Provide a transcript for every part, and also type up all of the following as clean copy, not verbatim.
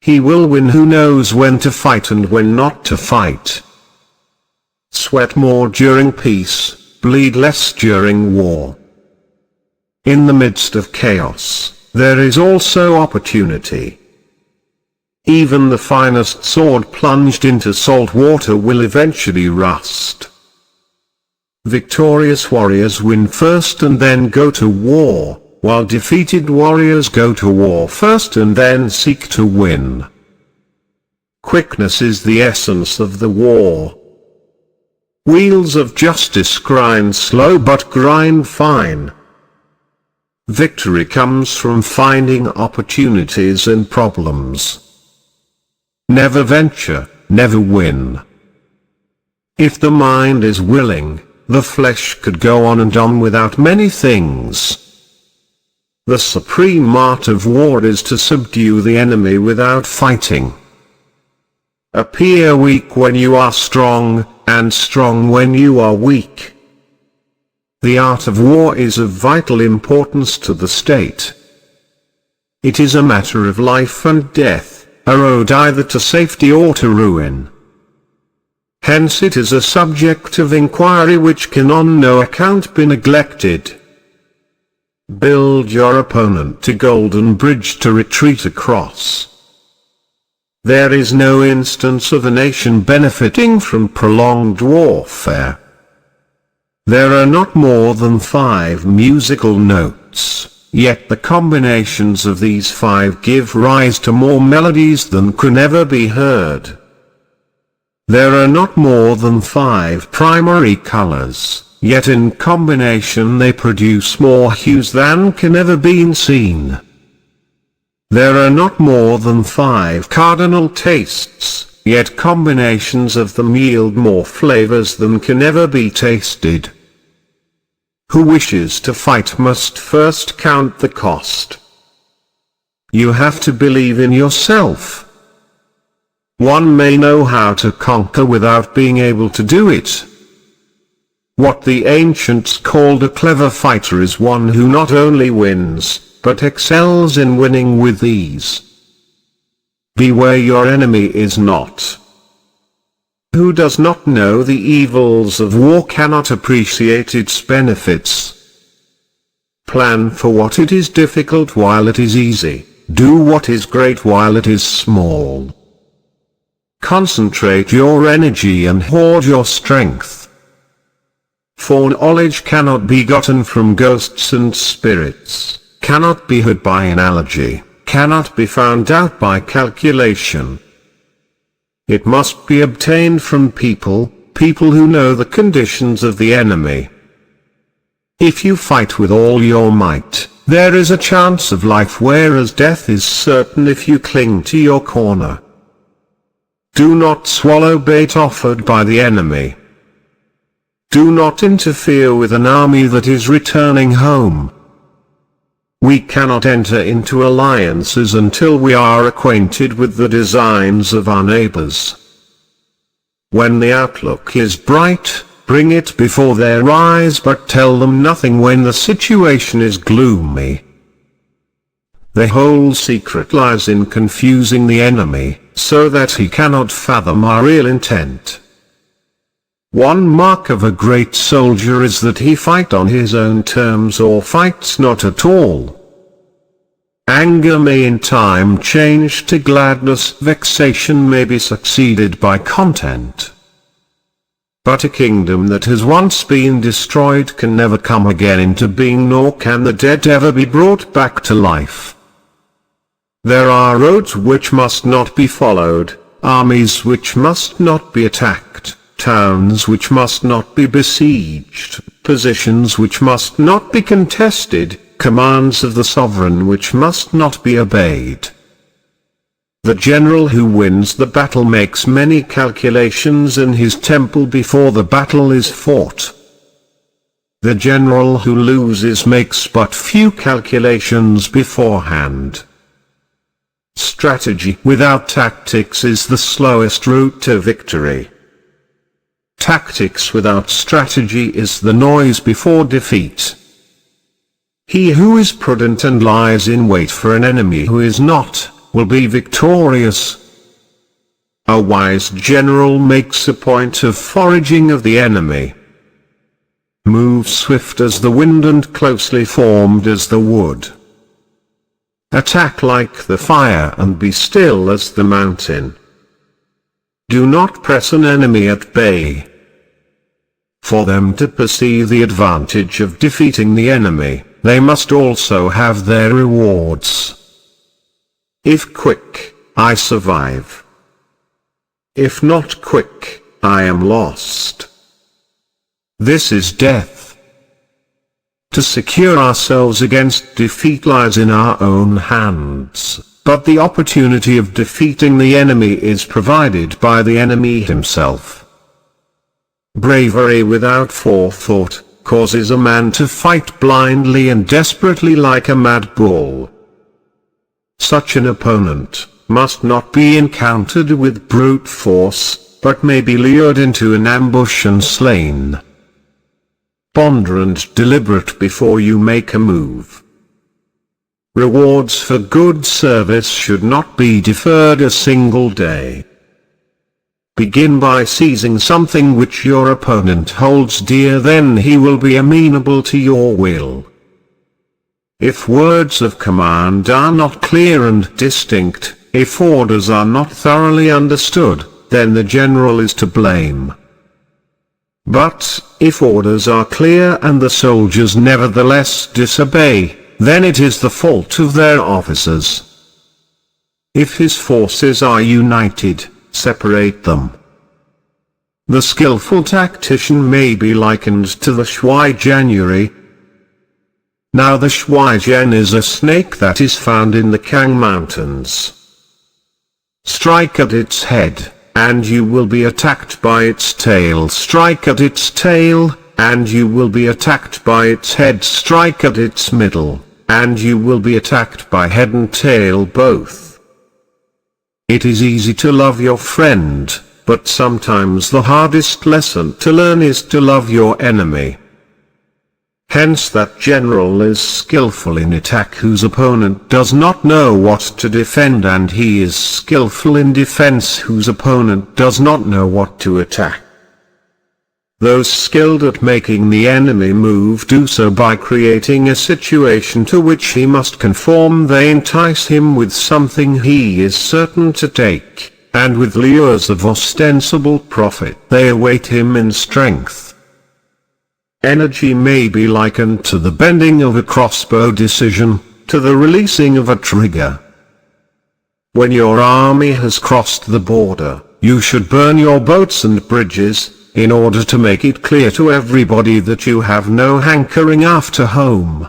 He will win who knows when to fight and when not to fight. Sweat more during peace, bleed less during war. In the midst of chaos, there is also opportunity. Even the finest sword plunged into salt water will eventually rust. Victorious warriors win first and then go to war, while defeated warriors go to war first and then seek to win. Quickness is the essence of the war. Wheels of justice grind slow but grind fine. Victory comes from finding opportunities in problems. Never venture, never win. If the mind is willing, the flesh could go on and on without many things. The supreme art of war is to subdue the enemy without fighting. Appear weak when you are strong, and strong when you are weak. The art of war is of vital importance to the state. It is a matter of life and death, a road either to safety or to ruin. Hence it is a subject of inquiry which can on no account be neglected. Build your opponent a golden bridge to retreat across. There is no instance of a nation benefiting from prolonged warfare. There are not more than 5 musical notes, yet the combinations of these 5 give rise to more melodies than can ever be heard. There are not more than 5 primary colors, yet in combination they produce more hues than can ever be seen. There are not more than 5 cardinal tastes, yet combinations of them yield more flavors than can ever be tasted. Who wishes to fight must first count the cost. You have to believe in yourself. One may know how to conquer without being able to do it. What the ancients called a clever fighter is one who not only wins, but excels in winning with ease. Beware your enemy is not. Who does not know the evils of war cannot appreciate its benefits. Plan for what it is difficult while it is easy, do what is great while it is small. Concentrate your energy and hoard your strength. For knowledge cannot be gotten from ghosts and spirits, cannot be heard by analogy, cannot be found out by calculation. It must be obtained from people who know the conditions of the enemy. If you fight with all your might, there is a chance of life, whereas death is certain if you cling to your corner. Do not swallow bait offered by the enemy. Do not interfere with an army that is returning home. We cannot enter into alliances until we are acquainted with the designs of our neighbors. When the outlook is bright, bring it before their eyes, but tell them nothing when the situation is gloomy. The whole secret lies in confusing the enemy, so that he cannot fathom our real intent. One mark of a great soldier is that he fights on his own terms or fights not at all. Anger may in time change to gladness, vexation may be succeeded by content. But a kingdom that has once been destroyed can never come again into being, nor can the dead ever be brought back to life. There are roads which must not be followed, armies which must not be attacked, towns which must not be besieged, positions which must not be contested, commands of the sovereign which must not be obeyed. The general who wins the battle makes many calculations in his temple before the battle is fought. The general who loses makes but few calculations beforehand. Strategy without tactics is the slowest route to victory. Tactics without strategy is the noise before defeat. He who is prudent and lies in wait for an enemy who is not, will be victorious. A wise general makes a point of foraging of the enemy. Move swift as the wind and closely formed as the wood. Attack like the fire and be still as the mountain. Do not press an enemy at bay. For them to perceive the advantage of defeating the enemy, they must also have their rewards. If quick, I survive. If not quick, I am lost. This is death. To secure ourselves against defeat lies in our own hands, but the opportunity of defeating the enemy is provided by the enemy himself. Bravery without forethought causes a man to fight blindly and desperately like a mad bull. Such an opponent must not be encountered with brute force, but may be lured into an ambush and slain. Ponder and deliberate before you make a move. Rewards for good service should not be deferred a single day. Begin by seizing something which your opponent holds dear, then he will be amenable to your will. If words of command are not clear and distinct, if orders are not thoroughly understood, then the general is to blame. But, if orders are clear and the soldiers nevertheless disobey, then it is the fault of their officers. If his forces are united, separate them. The skillful tactician may be likened to the shui January. Now the shui Jen is a snake that is found in the Kang Mountains. Strike at its head, and you will be attacked by its tail. Strike at its tail, and you will be attacked by its head. Strike at its middle, and you will be attacked by head and tail both. It is easy to love your friend, but sometimes the hardest lesson to learn is to love your enemy. Hence that general is skillful in attack whose opponent does not know what to defend, and he is skillful in defense whose opponent does not know what to attack. Those skilled at making the enemy move do so by creating a situation to which he must conform. They entice him with something he is certain to take, and with lures of ostensible profit they await him in strength. Energy may be likened to the bending of a crossbow, decision to the releasing of a trigger. When your army has crossed the border, you should burn your boats and bridges, in order to make it clear to everybody that you have no hankering after home.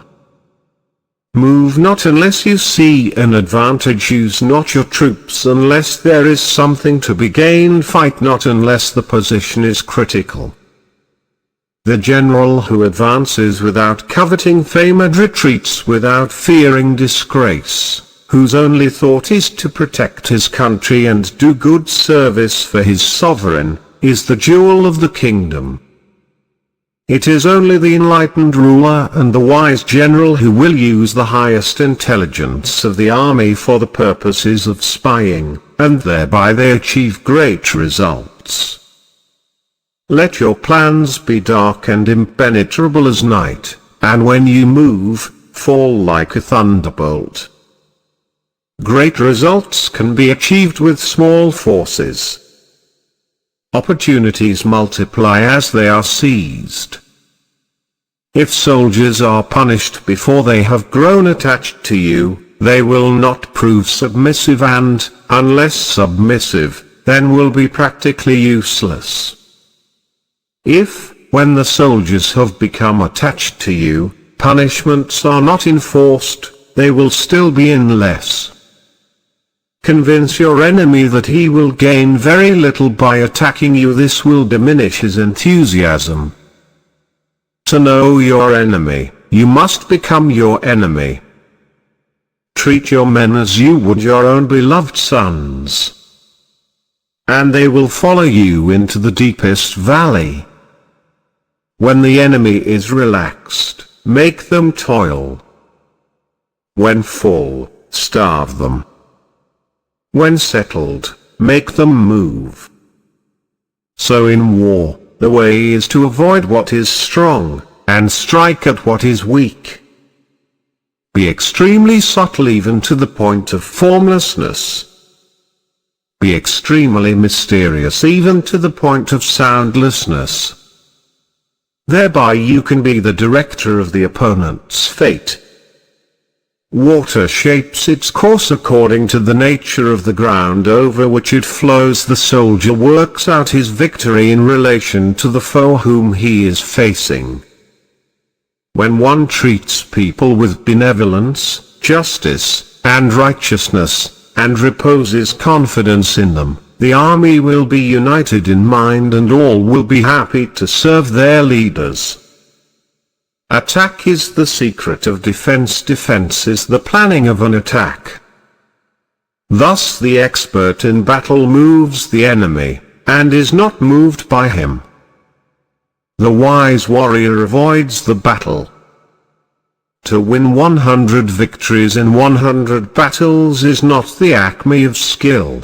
Move not unless you see an advantage. Use not your troops unless there is something to be gained. Fight not unless the position is critical. The general who advances without coveting fame and retreats without fearing disgrace, whose only thought is to protect his country and do good service for his sovereign, is the jewel of the kingdom. It is only the enlightened ruler and the wise general who will use the highest intelligence of the army for the purposes of spying, and thereby they achieve great results. Let your plans be dark and impenetrable as night, and when you move, fall like a thunderbolt. Great results can be achieved with small forces. Opportunities multiply as they are seized. If soldiers are punished before they have grown attached to you, they will not prove submissive, and, unless submissive, then will be practically useless. If, when the soldiers have become attached to you, punishments are not enforced, they will still be unless. Convince your enemy that he will gain very little by attacking you. This will diminish his enthusiasm. To know your enemy, you must become your enemy. Treat your men as you would your own beloved sons, and they will follow you into the deepest valley. When the enemy is relaxed, make them toil. When full, starve them. When settled, make them move. So in war, the way is to avoid what is strong, and strike at what is weak. Be extremely subtle even to the point of formlessness. Be extremely mysterious even to the point of soundlessness. Thereby you can be the director of the opponent's fate. Water shapes its course according to the nature of the ground over which it flows. The soldier works out his victory in relation to the foe whom he is facing. When one treats people with benevolence, justice, and righteousness, and reposes confidence in them, the army will be united in mind and all will be happy to serve their leaders. Attack is the secret of defense. Defense is the planning of an attack. Thus the expert in battle moves the enemy, and is not moved by him. The wise warrior avoids the battle. To win 100 victories in 100 battles is not the acme of skill.